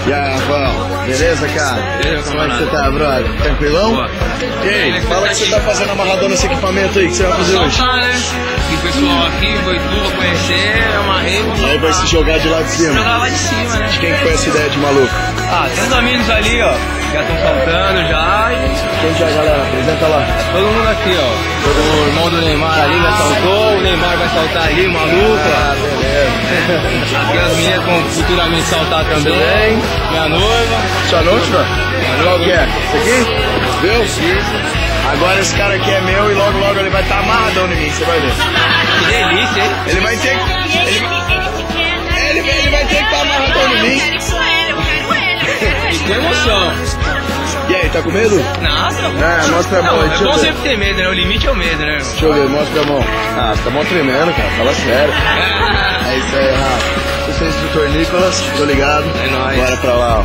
E aí, Rafael? Beleza, cara? Como é que você tá, brother? Tranquilão? Boa. E aí, fala que você tá fazendo amarradão nesse equipamento aí, que você vai fazer hoje? Né? E o pessoal aqui, Boituva, conhecer, amarrei. Aí vai se jogar de lá de cima. Jogar lá de cima, né? De quem que foi essa ideia de maluco? Ah, tem uns amigos ali, ó, já estão saltando já e... Quem já, galera? Apresenta lá. Todo mundo aqui, ó. O irmão do Neymar ali já saltou, o Neymar vai saltar ali, o maluco. Ah, beleza. Aqui as meninas vão futuramente saltar também. Minha noiva. Sua noiva? Qual que é? Esse aqui? Viu? Isso. Agora esse cara aqui é meu e logo logo ele vai estar amarradão em mim, você vai ver. Que delícia, hein? Ele vai ter que... Ele vai ter que estar amarradão em mim. E com emoção. E aí, tá com medo? Nossa. É, mostra a mão aí, É bom sempre ter medo, né? O limite é o medo, né, irmão? Deixa eu ver, mostra a mão. Ah, você tá mó tremendo, cara. Fala sério. É isso aí, Rafa. Você é instrutor Nicolas, tô ligado. É nóis. Bora pra lá, ó.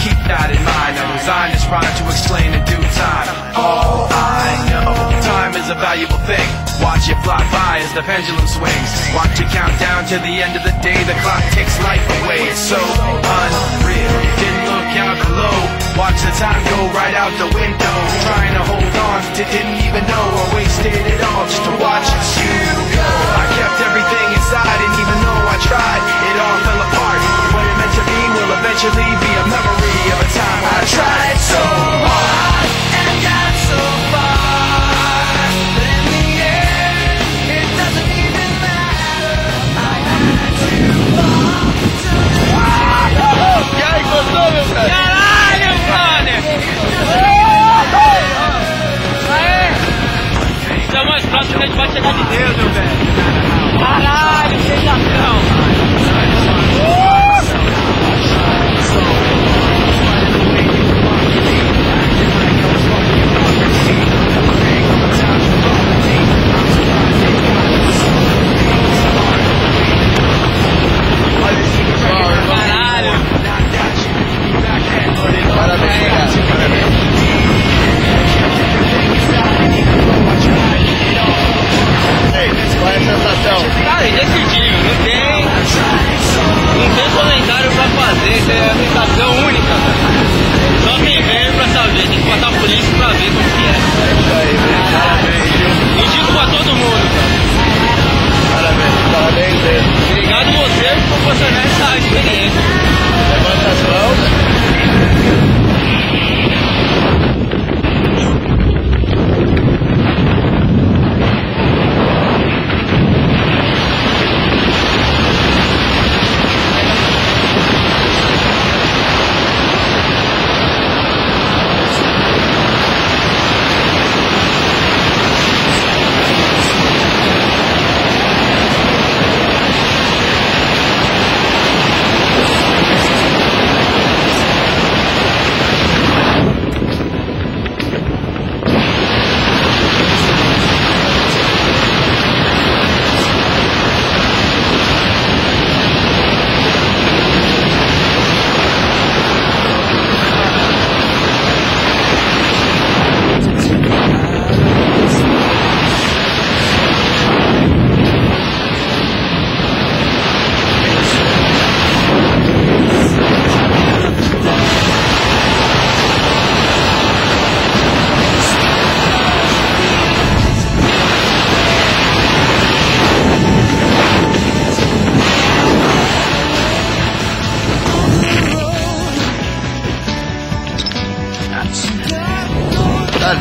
Keep that in mind. I designed this rhyme to explain in due time. All I know, time is a valuable thing. Watch it fly by as the pendulum swings. Watch it count down to the end of the day. The clock takes life away. It's so unreal. Didn't look out below. Watch the time go right out the window. Trying to hold on, didn't even know I wasted it all just to watch you go. I kept everything inside, and even though I tried, it all fell apart. What it meant to be will eventually be a memory of a time I tried so hard and got so far. But in the end, it doesn't even matter. I had to fall to E aí, gostou, meu cara? Caralho, brother! Aê! Então, mais próximo a gente vai chegar de Deus, meu velho. Caralho, sensação! Cara, indescritível, não tem comentário pra fazer, isso é uma sensação única, cara. Só quem veio pra saber, tem que passar por isso pra ver como que é. É isso aí, velho. Parabéns. Indico pra todo mundo, cara. Parabéns mesmo. Obrigado você por proporcionar essa experiência. Levanta as mãos.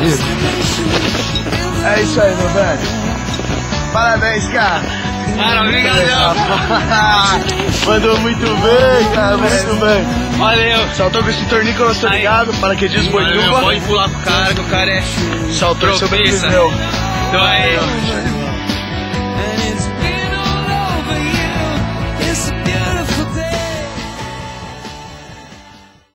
amigo. É isso aí, meu velho. Parabéns, cara. Cara, obrigadão. Mandou muito bem, cara, muito bem. Valeu. Saltou com esse tornícola, tô ligado, paraquedismo Boituva. Pode pular pro cara, que o cara é saltou, tropeça. sobreviveu. Então aí.